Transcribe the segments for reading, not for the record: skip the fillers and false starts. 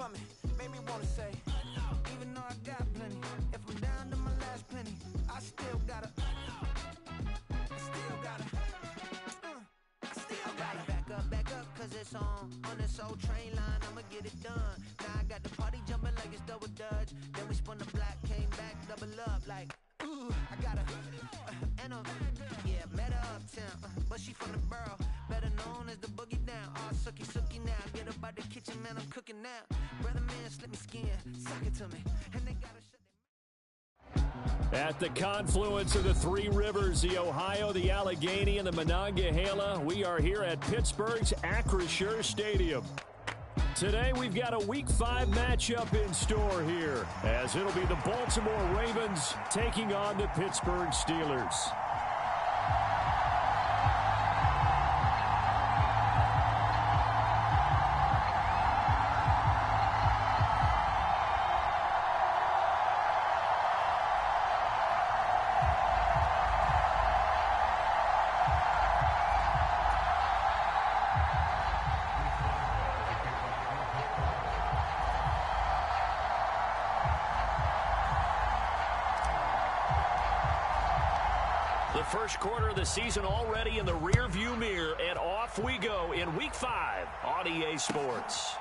for me, made me wanna say, even though I got plenty, if I'm down to my last penny, I still gotta back up, cause it's on this old train line, I'ma get it done. Now I got the party jumping like it's double dutch. Then we spun the block, came back, double up, like, ooh, I got a, yeah, met her uptown, but she from the borough, better known as the boogie down. All sookie now, get up out the kitchen, man, I'm cooking now. Brother man, slip me skin, suck it to me, and they gotta shut At the confluence of the three rivers, the Ohio, the Allegheny, and the Monongahela, we are here at Pittsburgh's Acrisure Stadium. Today, we've got a Week 5 matchup in store here, as it'll be the Baltimore Ravens taking on the Pittsburgh Steelers. The first quarter of the season already in the rear-view mirror, and off we go in Week 5 on EA Sports.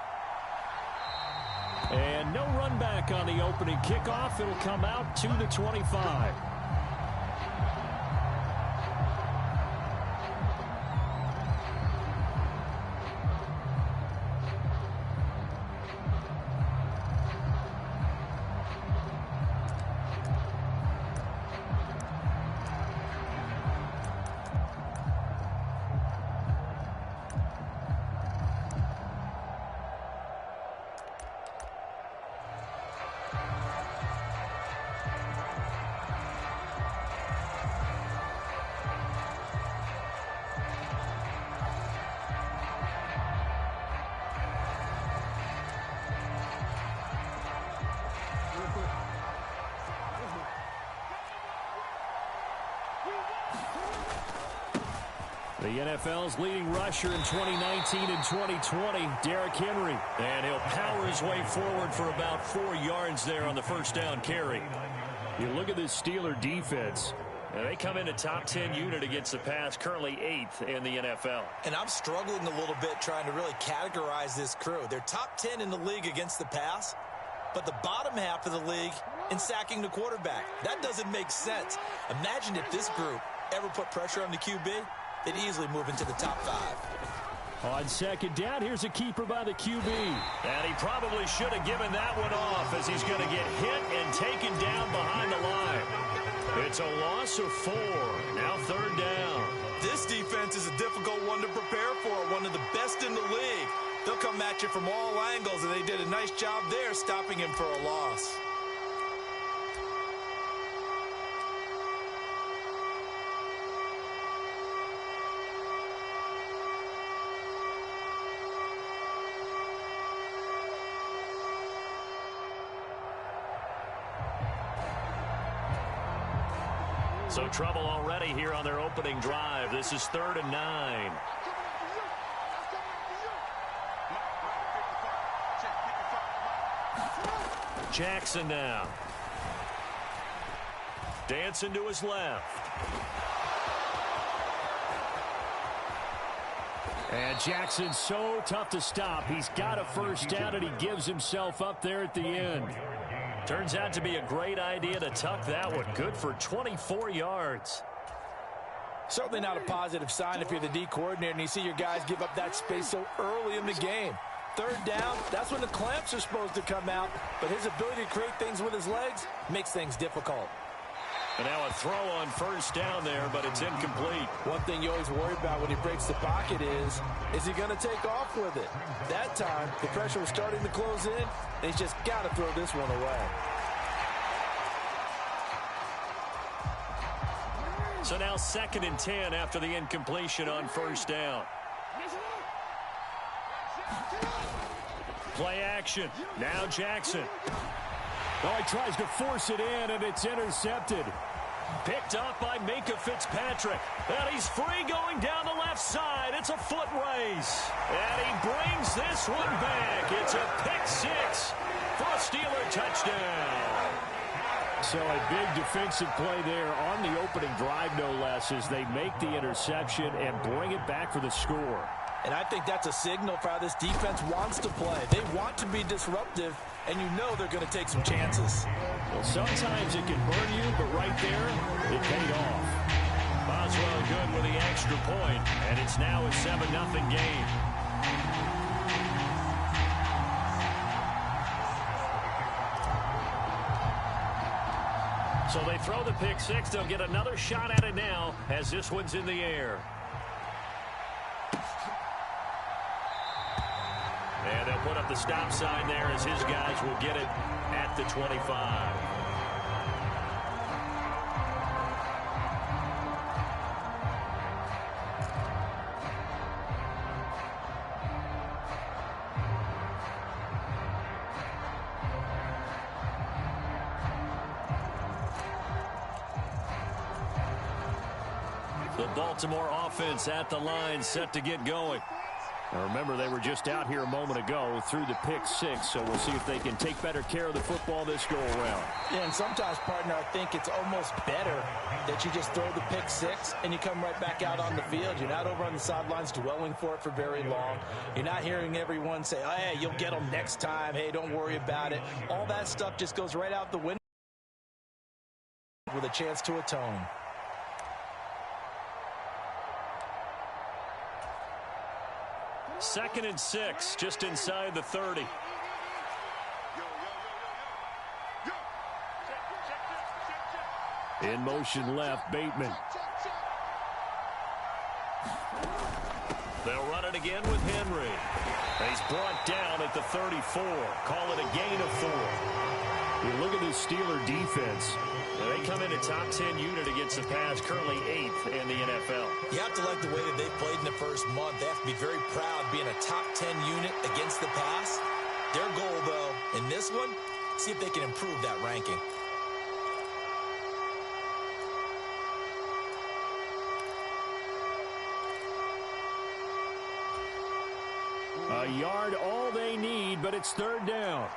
And no run back on the opening kickoff. It'll come out to the 25. The NFL's leading rusher in 2019 and 2020, Derrick Henry. And he'll power his way forward for about 4 yards there on the first down carry. You look at this Steeler defense. And they come in a top 10 unit against the pass, currently 8th in the NFL. And I'm struggling a little bit trying to really categorize this crew. They're top 10 in the league against the pass, but the bottom half of the league in sacking the quarterback. That doesn't make sense. Imagine if this group ever put pressure on the QB, they'd easily move into the top 5. On second down, here's a keeper by the QB. And he probably should have given that one off, as he's going to get hit and taken down behind the line. It's a loss of 4. Now third down. This defense is a difficult one to prepare for, one of the best in the league. They'll come at you from all angles, and they did a nice job there stopping him for a loss. So trouble already here on their opening drive. This is 3rd and 9. Jackson now. Dancing to his left. And Jackson's so tough to stop. He's got a first down, and he gives himself up there at the end. Turns out to be a great idea to tuck that one. Good for 24 yards. Certainly not a positive sign if you're the D coordinator and you see your guys give up that space so early in the game. Third down, that's when the clamps are supposed to come out, but his ability to create things with his legs makes things difficult. And now a throw on first down there, but it's incomplete. One thing you always worry about when he breaks the pocket is he going to take off with it? That time, the pressure was starting to close in, and he's just got to throw this one away. So now 2nd and 10 after the incompletion on first down. Play action. Now Jackson. Oh, he tries to force it in, and it's intercepted. Picked off by Minka Fitzpatrick. And he's free going down the left side. It's a foot race. And he brings this one back. It's a pick six for a Steeler touchdown. So a big defensive play there on the opening drive, no less, as they make the interception and bring it back for the score. And I think that's a signal for how this defense wants to play. They want to be disruptive, and you know they're going to take some chances. Well, sometimes it can burn you, but right there, it paid off. Boswell good with the extra point, and it's now a 7-0 game. So they throw the pick six. They'll get another shot at it now as this one's in the air. And they'll put up the stop sign there as his guys will get it at the 25. The Baltimore offense at the line, set to get going. Now remember, they were just out here a moment ago through the pick six, so we'll see if they can take better care of the football this go-around. Yeah, and sometimes, partner, I think it's almost better that you just throw the pick six and you come right back out on the field. You're not over on the sidelines dwelling for it for very long. You're not hearing everyone say, oh, hey, you'll get them next time. Hey, don't worry about it. All that stuff just goes right out the window with a chance to atone. Second and 6, just inside the 30. In motion left, Bateman. They'll run it again with Henry. He's brought down at the 34. Call it a gain of 4. You look at this Steeler defense. They come in a top 10 unit against the pass, currently 8th in the NFL. You have to like the way that they've played in the first month. They have to be very proud being a top 10 unit against the pass. Their goal, though, in this one, see if they can improve that ranking. A yard all they need, but it's third down.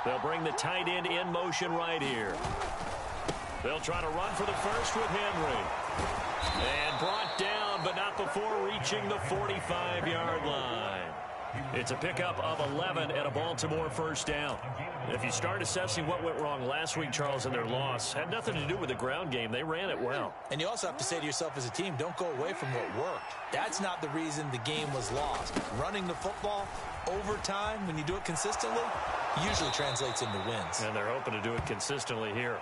They'll bring the tight end in motion right here. They'll try to run for the first with Henry. And brought down, but not before reaching the 45-yard line. It's a pickup of 11 and a Baltimore first down. If you start assessing what went wrong last week, Charles, in their loss, had nothing to do with the ground game. They ran it well. And you also have to say to yourself as a team, don't go away from what worked. That's not the reason the game was lost. Running the football over time, when you do it consistently, usually translates into wins. And they're hoping to do it consistently here.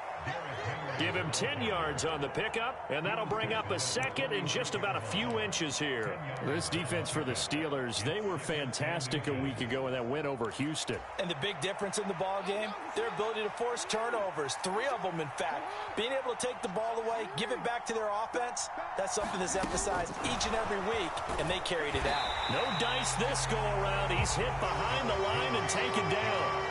Give him 10 yards on the pickup, and that'll bring up a second in just about a few inches here. This defense for the Steelers, they were fantastic a week ago in that win over Houston. And the big difference in the ball game, their ability to force turnovers, 3 of them in fact. Being able to take the ball away, give it back to their offense, that's something that's emphasized each and every week, and they carried it out. No dice this go around. He's hit behind the line and taken down.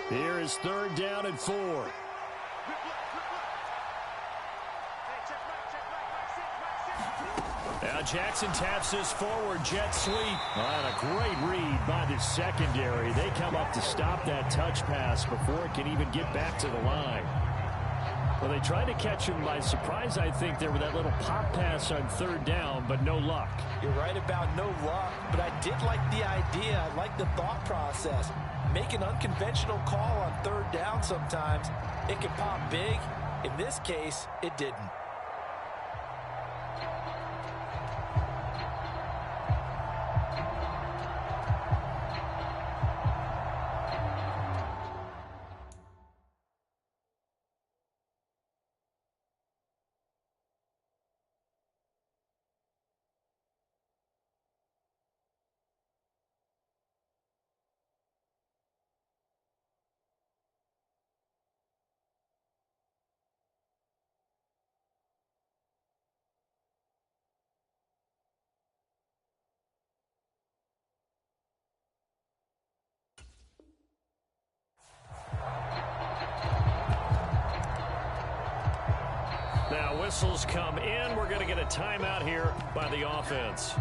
Here is third down and 4. Now Jackson taps this forward jet sweep. And a great read by the secondary. They come up to stop that touch pass before it can even get back to the line. Well, they tried to catch him by surprise, I think, there with that little pop pass on third down, but no luck. You're right about no luck, but I did like the idea. I like the thought process. Make an unconventional call on third down sometimes. It can pop big. In this case, it didn't. whistles come in. We're going to get a timeout here by the offense.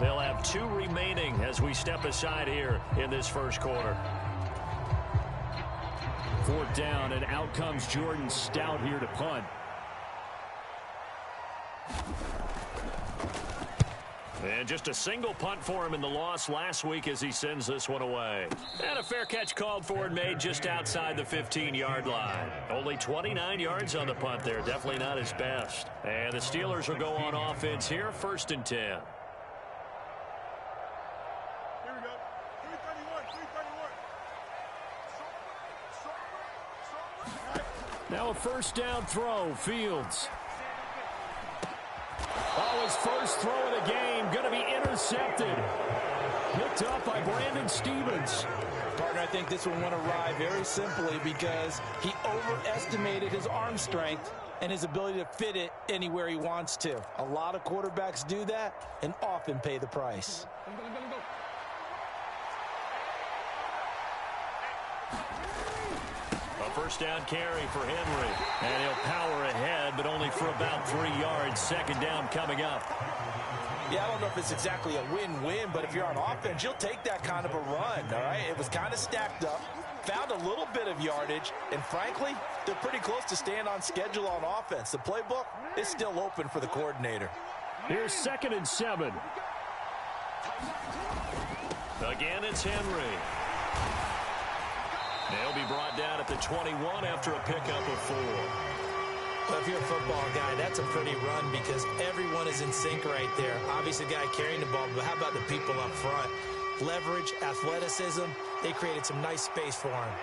They'll have 2 remaining as we step aside here in this first quarter. 4th down, and out comes Jordan Stout here to punt. And just a single punt for him in the loss last week as he sends this one away. And a fair catch called for and made just outside the 15-yard line. Only 29 yards on the punt there. Definitely not his best. And the Steelers will go on offense here, 1st and 10. Here we go. 331. Now a 1st down throw. Fields. Oh, his first throw of the game going to be intercepted. Picked up by Brandon Stevens. Partner, I think this one went awry very simply because he overestimated his arm strength and his ability to fit it anywhere he wants to. A lot of quarterbacks do that and often pay the price. A 1st down carry for Henry. And he'll power ahead, but only for about 3 yards. 2nd down coming up. Yeah, I don't know if it's exactly a win-win, but if you're on offense, you'll take that kind of a run, all right? It was kind of stacked up, found a little bit of yardage, and frankly, they're pretty close to staying on schedule on offense. The playbook is still open for the coordinator. Here's 2nd and 7. Again, it's Henry. They'll be brought down at the 21 after a pickup of 4. Well, if you're a football guy, that's a pretty run because everyone is in sync right there. Obviously, the guy carrying the ball, but how about the people up front? Leverage, athleticism, they created some nice space for him.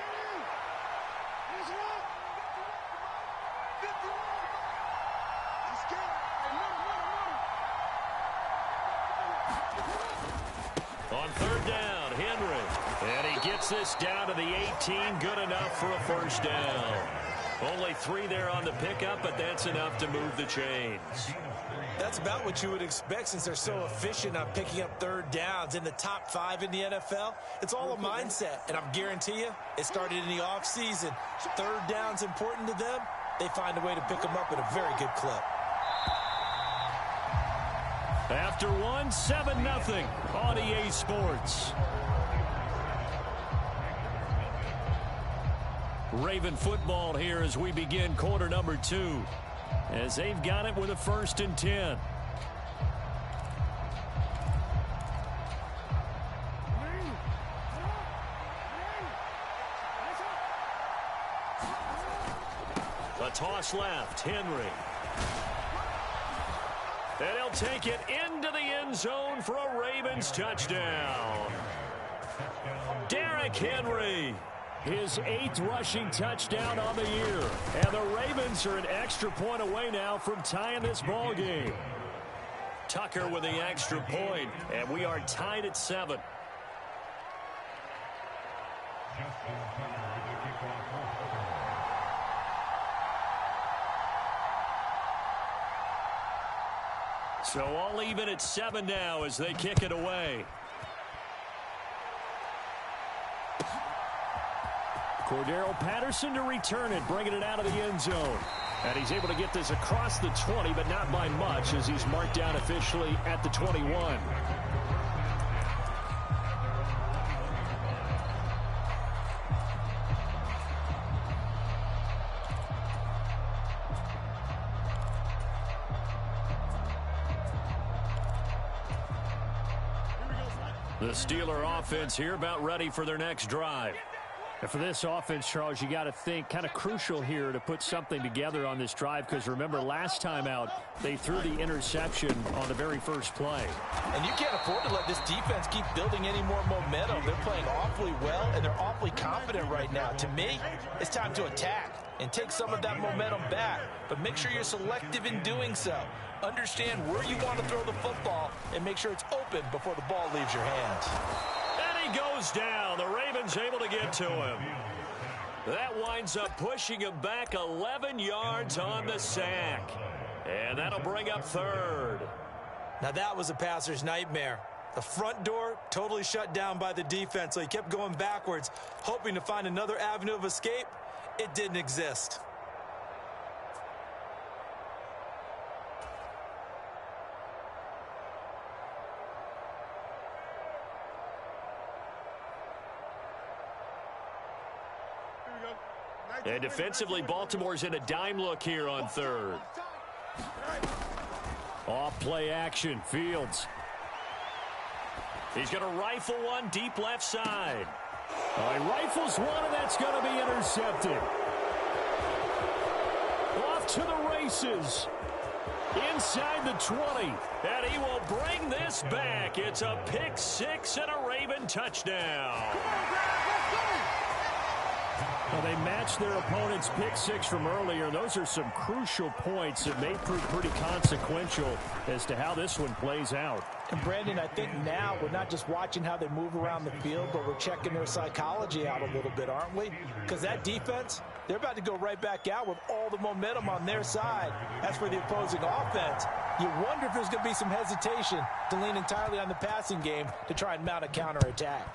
On 3rd down, Henry. And he gets this down to the 18. Good enough for a 1st down. Only 3 there on the pickup, but that's enough to move the chains. That's about what you would expect since they're so efficient on picking up 3rd downs in the top 5 in the NFL. It's all a mindset, and I'm guarantee you it started in the offseason. 3rd down's important to them. They find a way to pick them up at a very good clip. After 1, 7-0 on EA Sports. Raven football here as we begin quarter number 2. As they've got it with a 1st and 10. A toss left, Henry. And he'll take it into the end zone for a Ravens touchdown. Derrick Henry. His 8th rushing touchdown on the year. And the Ravens are an extra point away now from tying this ball game. Tucker with the extra point, and we are tied at 7. So all even at 7 now as they kick it away. Cordero Patterson to return it, bringing it out of the end zone. And he's able to get this across the 20, but not by much as he's marked down officially at the 21. The Steeler offense here about ready for their next drive. And for this offense, Charles, you got to think kind of crucial here to put something together on this drive because remember last time out they threw the interception on the very first play. And you can't afford to let this defense keep building any more momentum. They're playing awfully well and they're awfully confident right now. To me, it's time to attack and take some of that momentum back. But make sure you're selective in doing so. Understand where you want to throw the football and make sure it's open before the ball leaves your hands. And he goes down. The Ravens able to get to him. That winds up pushing him back 11 yards on the sack. And that'll bring up 3rd. Now that was a passer's nightmare. The front door totally shut down by the defense, so he kept going backwards, hoping to find another avenue of escape. It didn't exist. And defensively, Baltimore's in a dime look here on third. Off play action, Fields. He's going to rifle one deep left side. He rifles one, and that's going to be intercepted. Off to the races. Inside the 20, and he will bring this back. It's a pick six and a Raven touchdown. Well, they matched their opponent's pick six from earlier. Those are some crucial points that may prove pretty consequential as to how this one plays out. And, Brandon, I think now we're not just watching how they move around the field, but we're checking their psychology out a little bit, aren't we? Because that defense, they're about to go right back out with all the momentum on their side. As for the opposing offense, you wonder if there's going to be some hesitation to lean entirely on the passing game to try and mount a counterattack.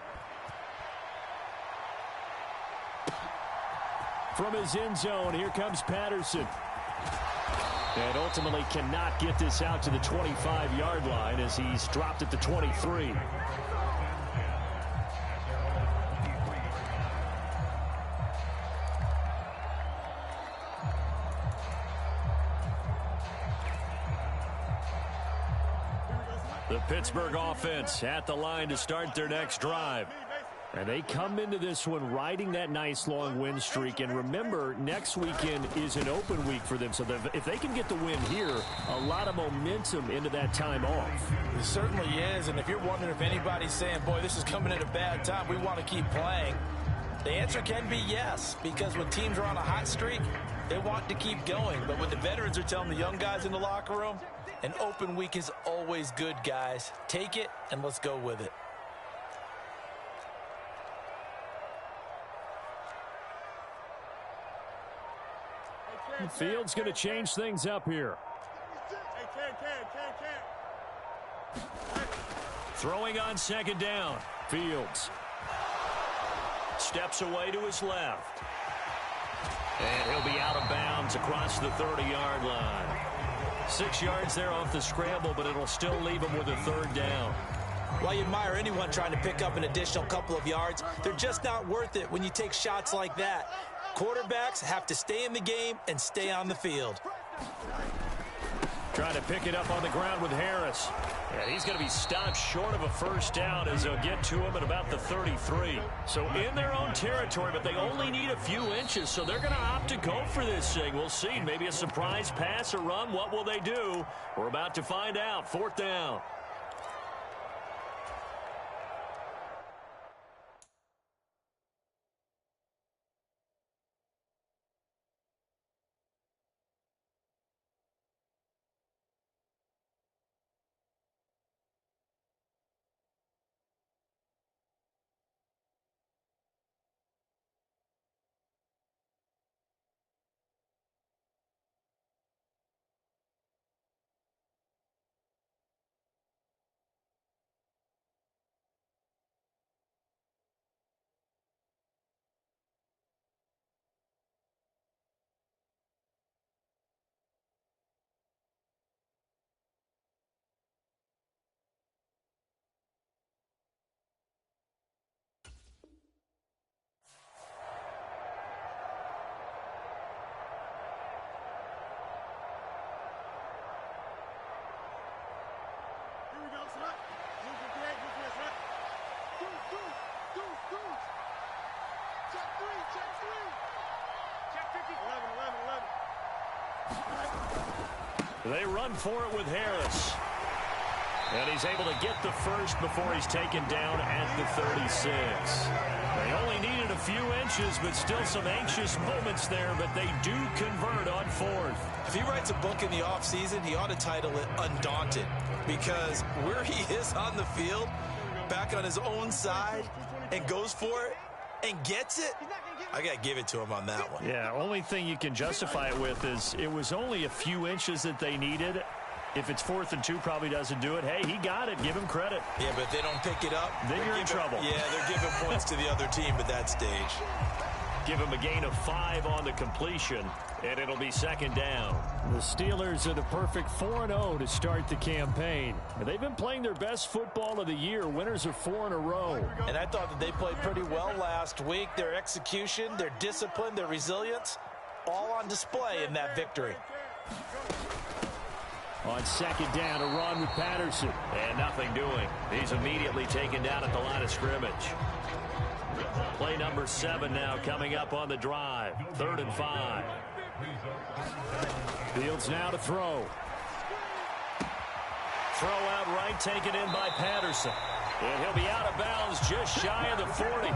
From his end zone, here comes Patterson. And ultimately cannot get this out to the 25-yard line as he's dropped at the 23. The Pittsburgh offense at the line to start their next drive. And they come into this one riding that nice long win streak. And remember, next weekend is an open week for them. So if they can get the win here, a lot of momentum into that time off. It certainly is. And if you're wondering if anybody's saying, boy, this is coming at a bad time, we want to keep playing, the answer can be yes. Because when teams are on a hot streak, they want to keep going. But what the veterans are telling the young guys in the locker room, an open week is always good, guys. Take it and let's go with it. Fields going to change things up here. Throwing on second down. Fields steps away to his left. And he'll be out of bounds across the 30-yard line. 6 yards there off the scramble, but it'll still leave him with a third down. While you admire anyone trying to pick up an additional couple of yards, they're just not worth it when you take shots like that. Quarterbacks have to stay in the game and stay on the field. Trying to pick it up on the ground with Harris. And he's going to be stopped short of a first down as they'll get to him at about the 33. So in their own territory, but they only need a few inches, so they're going to opt to go for this thing. We'll see. Maybe a surprise pass or run. What will they do? We're about to find out. Fourth down. They run for it with Harris. And he's able to get the first before he's taken down at the 36. They only needed a few inches, but still some anxious moments there, but they do convert on fourth. If he writes a book in the offseason, he ought to title it Undaunted, because where he is on the field, back on his own side, and goes for it and gets it, I got to give it to him on that one. Yeah, only thing you can justify it with is it was only a few inches that they needed. If it's 4th and 2, probably doesn't do it. Hey, he got it. Give him credit. Yeah, but if they don't pick it up, then you're in trouble. Yeah, they're giving points to the other team at that stage. Give him a gain of 5 on the completion, and it'll be second down. The Steelers are the perfect 4-0 to start the campaign. They've been playing their best football of the year. Winners of 4 in a row. And I thought that they played pretty well last week. Their execution, their discipline, their resilience, all on display in that victory. On second down, a run with Patterson. And nothing doing. He's immediately taken down at the line of scrimmage. Play number 7 now coming up on the drive. 3rd and 5. Fields now to throw. Throw out right, taken in by Patterson. And he'll be out of bounds just shy of the 40.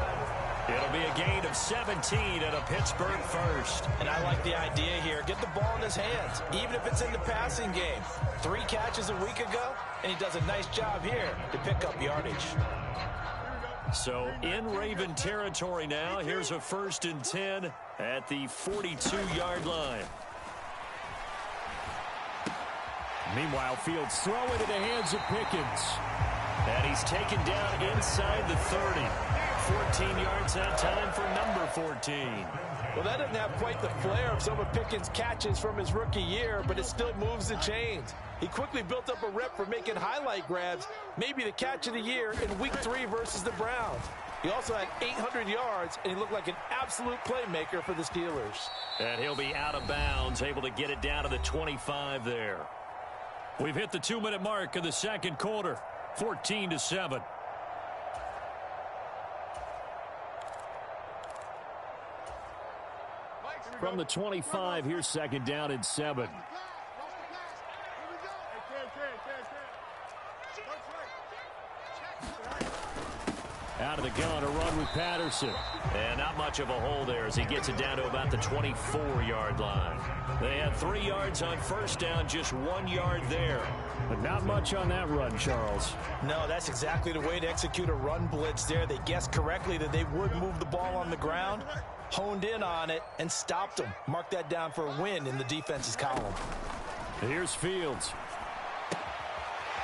It'll be a gain of 17 and a Pittsburgh first. And I like the idea here. Get the ball in his hands, even if it's in the passing game. 3 catches a week ago, and he does a nice job here to pick up yardage. So in Raven territory now. Here's a 1st and 10 at the 42-yard line. Meanwhile, Fields throw into the hands of Pickens. And he's taken down inside the 30. 14 yards that time for number 14. Well, that doesn't have quite the flair of some of Pickens' catches from his rookie year, but it still moves the chains. He quickly built up a rep for making highlight grabs, maybe the catch of the year in Week 3 versus the Browns. He also had 800 yards, and he looked like an absolute playmaker for the Steelers. And he'll be out of bounds, able to get it down to the 25 there. We've hit the 2-minute mark of the second quarter, 14-7. From the 25, here's second down and 7. Out of the gun, a run with Patterson. And not much of a hole there as he gets it down to about the 24-yard line. They had 3 yards on first down, just 1 yard there. But not much on that run, Charles. No, that's exactly the way to execute a run blitz there. They guessed correctly that they would move the ball on the ground, honed in on it, and stopped them. Mark that down for a win in the defense's column. Here's Fields.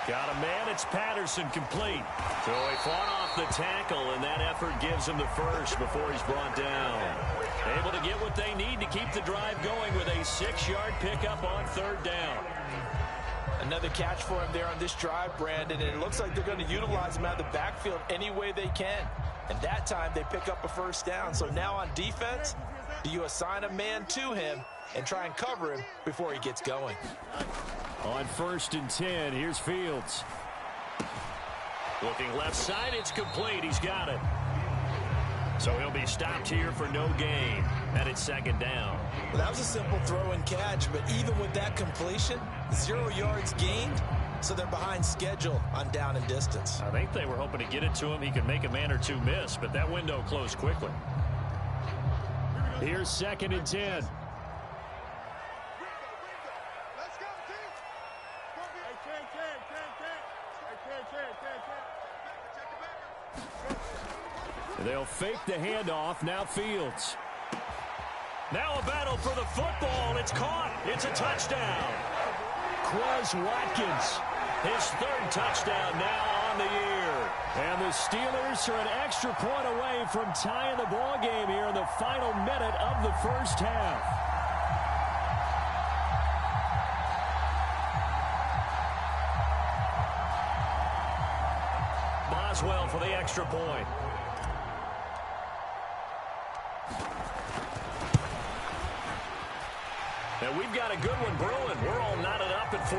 Got a man, it's Patterson, complete. So he fought off the tackle, and that effort gives him the first before he's brought down. Able to get what they need to keep the drive going with a 6-yard pickup on 3rd down. Another catch for him there on this drive, Brandon, and it looks like they're going to utilize him out of the backfield any way they can. And that time they pick up a 1st down. So now on defense, do you assign a man to him and try and cover him before he gets going? On 1st and 10, here's Fields. Looking left side, it's complete. He's got it. So he'll be stopped here for no gain. And it's 2nd down. Well, that was a simple throw and catch, but even with that completion, 0 yards gained, so they're behind schedule on down and distance. I think they were hoping to get it to him. He could make a man or 2 miss, but that window closed quickly. Here's 2nd and 10. They'll fake the handoff. Now Fields. Now a battle for the football. It's caught. It's a touchdown. Quez Watkins. His 3rd touchdown now on the year. And the Steelers are an extra point away from tying the ball game here in the final minute of the 1st half. Boswell for the extra point. And we've got a good one brewing. We're all knotted up at 14.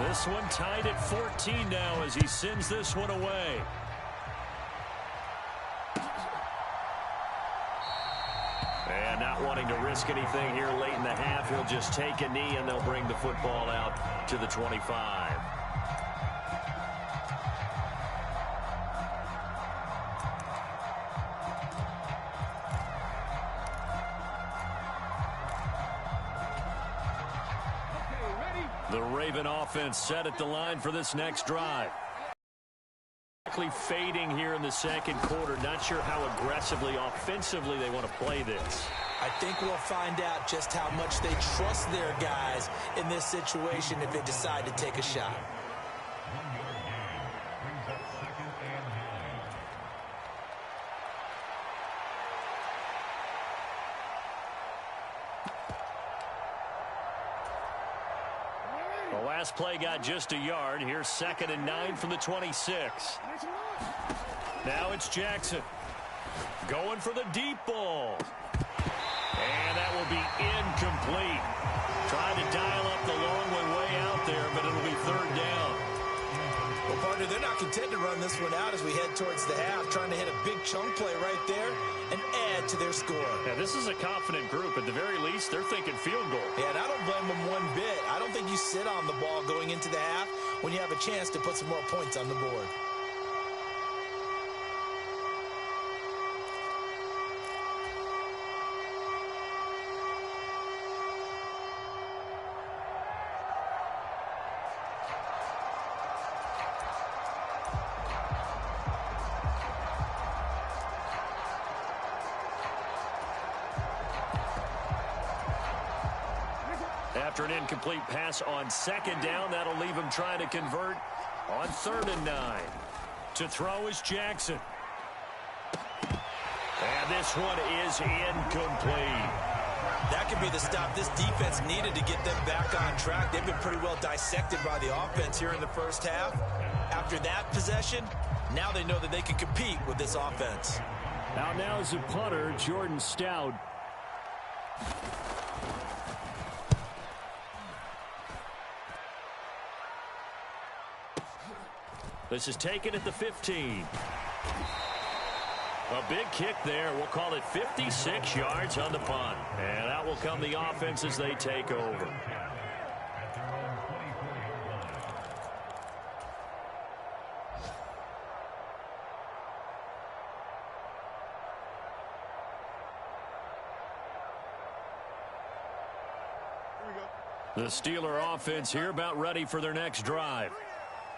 This one tied at 14 now as he sends this one away. And not wanting to risk anything here late in the half, he'll just take a knee and they'll bring the football out to the 25. The Raven offense set at the line for this next drive. Fading here in the second quarter. Not sure how aggressively, offensively they want to play this. I think we'll find out just how much they trust their guys in this situation if they decide to take a shot. The last play got just a yard. Here's 2nd and 9 from the 26. Now it's Jackson. Going for the deep ball. And that will be incomplete. Trying to dial up the long way out there, but it'll be 3rd down. Well, partner, they're not content to run this one out as we head towards the half, trying to hit a big chunk play right there and add to their score. Yeah, this is a confident group. At the very least, they're thinking field goal. Yeah, and I don't blame them one bit. I don't think you sit on the ball going into the half when you have a chance to put some more points on the board. After an incomplete pass on 2nd down, that'll leave him trying to convert on 3rd and 9. To throw is Jackson. And this one is incomplete. That could be the stop this defense needed to get them back on track. They've been pretty well dissected by the offense here in the first half. After that possession, now they know that they can compete with this offense. Now is the punter, Jordan Stout. This is taken at the 15. A big kick there. We'll call it 56 yards on the punt. And that will come the offense as they take over. The Steeler offense here about ready for their next drive.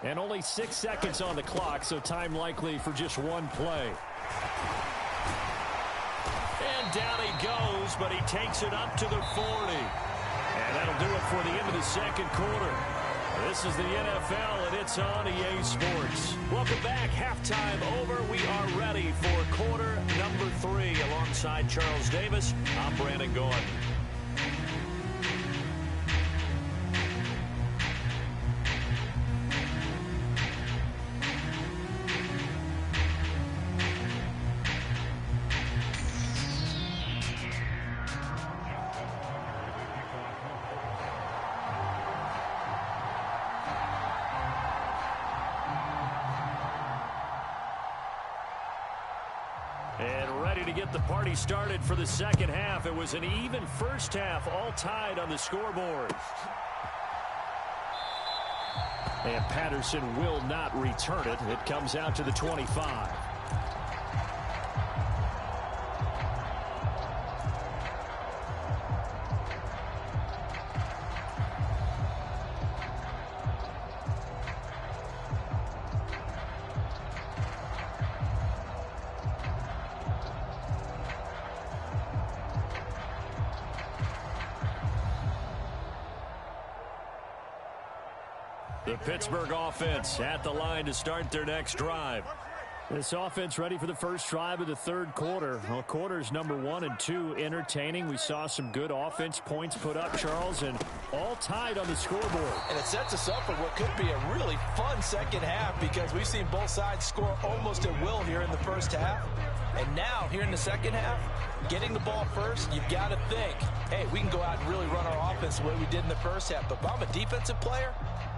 And only 6 seconds on the clock, so time likely for just one play. And down he goes, but he takes it up to the 40. And that'll do it for the end of the 2nd quarter. This is the NFL, and it's on EA Sports. Welcome back. Halftime over. We are ready for quarter number 3. Alongside Charles Davis, I'm Brandon Gordon. And ready to get the party started for the 2nd half. It was an even first half, all tied on the scoreboard. And Patterson will not return it. It comes out to the 25. The Pittsburgh offense at the line to start their next drive. This offense ready for the first drive of the 3rd quarter. Well, quarters number 1 and 2 entertaining. We saw some good offense points put up, Charles, and all tied on the scoreboard. And it sets us up for what could be a really fun 2nd half because we've seen both sides score almost at will here in the first half. And now, here in the 2nd half, getting the ball first, you've got to think, hey, we can go out and really run our offense the way we did in the first half. But if I'm a defensive player,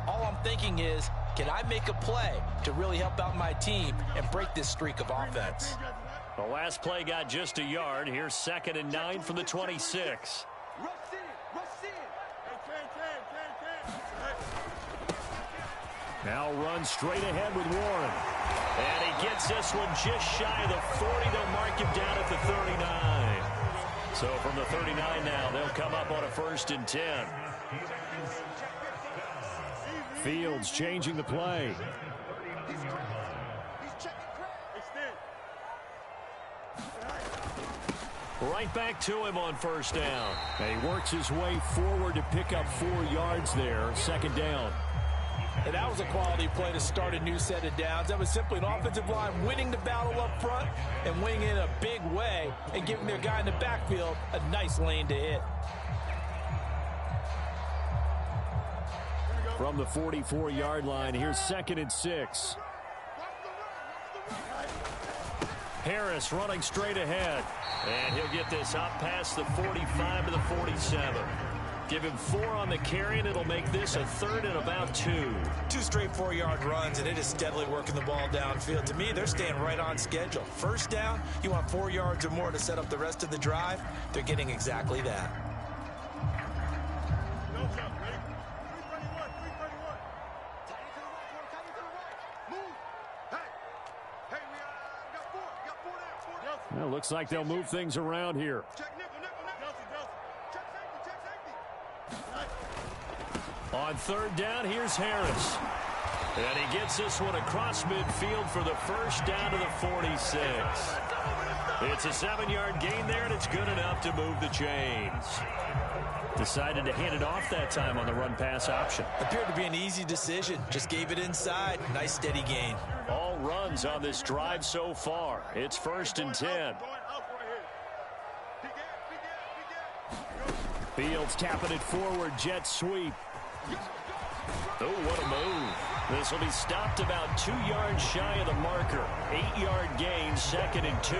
all I'm thinking is, can I make a play to really help out my team and break this streak of offense? The last play got just a yard. Here's 2nd and 9 from the 26. Now runs straight ahead with Warren. And he gets this one just shy of the 40. They'll mark him down at the 39. So from the 39 now, they'll come up on a 1st and 10. Fields changing the play. Right back to him on first down. And he works his way forward to pick up 4 yards there. Second down. And that was a quality play to start a new set of downs. That was simply an offensive line winning the battle up front and winning in a big way and giving their guy in the backfield a nice lane to hit. From the 44-yard line, here's 2nd and 6. Harris running straight ahead. And he'll get this up past the 45 to the 47. Give him 4 on the carry, and it'll make this a 3rd and about 2. 2 straight 4-yard runs, and it is steadily working the ball downfield. To me, they're staying right on schedule. First down, you want 4 yards or more to set up the rest of the drive. They're getting exactly that. Well, looks like they'll move things around here. On 3rd down, here's Harris. And he gets this one across midfield for the first down to the 46. It's a 7-yard gain there, and it's good enough to move the chains. Decided to hand it off that time on the run-pass option. Appeared to be an easy decision. Just gave it inside. Nice steady gain. All runs on this drive so far. It's 1st and 10. Fields tapping it forward. Jet sweep. Oh, what a move. This will be stopped about 2 yards shy of the marker. 8-yard gain, 2nd and 2.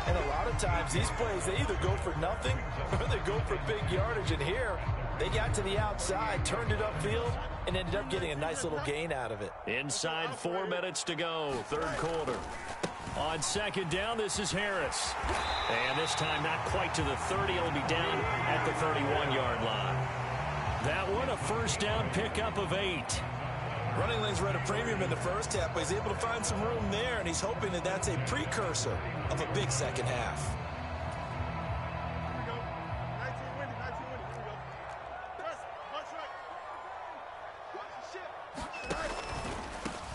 And a lot of times these plays, they either go for nothing or they go for big yardage. And here, they got to the outside, turned it upfield, and ended up getting a nice little gain out of it. Inside 4 minutes to go, 3rd quarter. On 2nd down, this is Harris. And this time not quite to the 30. It'll be down at the 31-yard line. That one, a first down pickup of 8. Running lanes were at a premium in the first half, but he's able to find some room there, and he's hoping that that's a precursor of a big second half.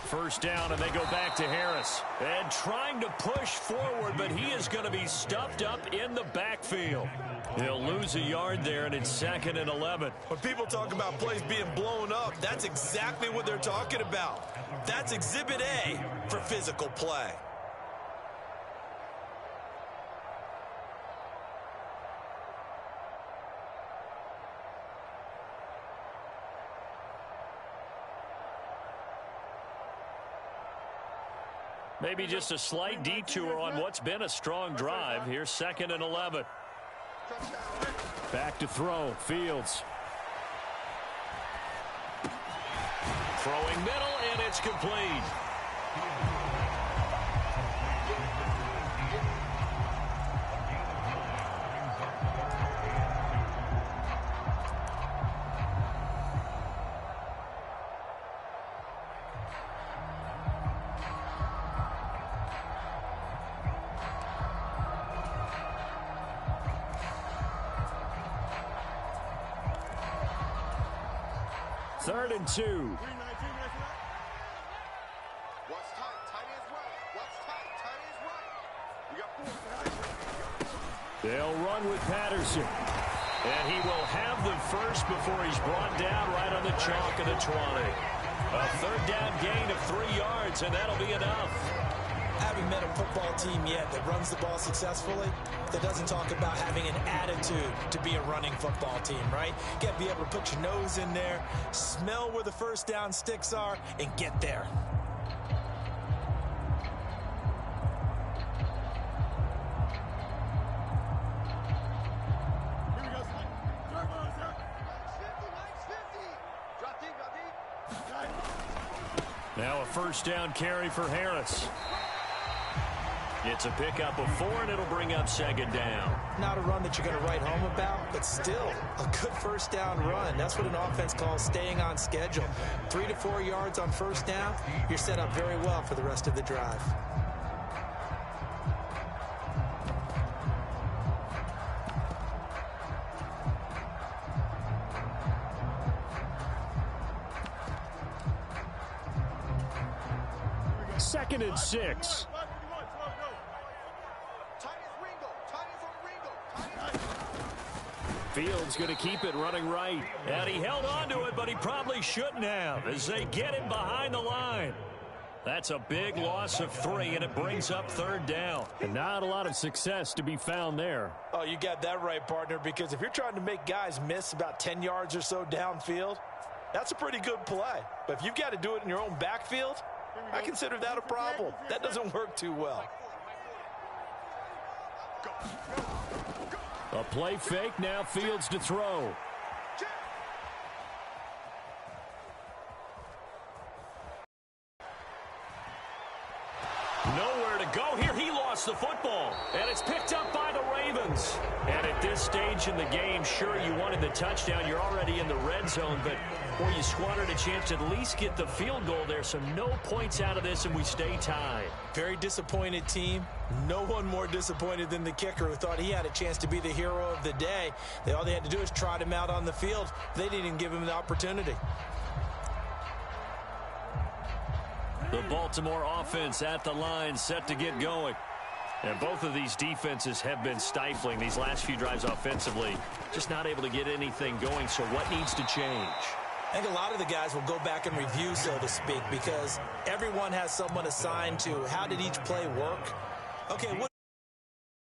First down, and they go back to Harris. And trying to push forward, but he is going to be stuffed up in the backfield. He'll lose a yard there, and it's 2nd and 11. When people talk about plays being blown up, that's exactly what they're talking about. That's Exhibit A for physical play. Maybe just a slight detour on what's been a strong drive. Here's 2nd and 11. Back to throw. Fields. Throwing middle, and it's complete. Third and 2. They'll run with Patterson. And he will have the first before he's brought down right on the chalk of the 20. A 3rd down gain of 3 yards, and that'll be enough. Haven't met a football team yet that runs the ball successfully that doesn't talk about having an attitude to be a running football team, right? You got to be able to put your nose in there, smell where the first down sticks are, and get there. Now a first down carry for Harris. It's a pickup of 4, and it'll bring up 2nd down. Not a run that you're going to write home about, but still a good first down run. That's what an offense calls staying on schedule. 3 to 4 yards on first down, you're set up very well for the rest of the drive. Second and 6. Fields going to keep it running right. And he held on to it, but he probably shouldn't have as they get him behind the line. That's a big loss of 3, and it brings up 3rd down. And not a lot of success to be found there. Oh, you got that right, partner, because if you're trying to make guys miss about 10 yards or so downfield, that's a pretty good play. But if you've got to do it in your own backfield, I consider that a problem. That doesn't work too well. A play fake, now Fields to throw. Nowhere to go here. He lost the football, and it's picked up by the Ravens. And at this stage in the game, sure, you wanted the touchdown. You're already in the red zone, but boy, you squandered a chance to at least get the field goal there, so no points out of this, and we stay tied. Very disappointed team. No one more disappointed than the kicker, who thought he had a chance to be the hero of the day. All they had to do is trot him out on the field. They didn't even give him the opportunity. The Baltimore offense at the line, set to get going. And both of these defenses have been stifling these last few drives offensively. Just not able to get anything going, so what needs to change? I think a lot of the guys will go back and review, so to speak, because everyone has someone assigned to how did each play work. Okay, what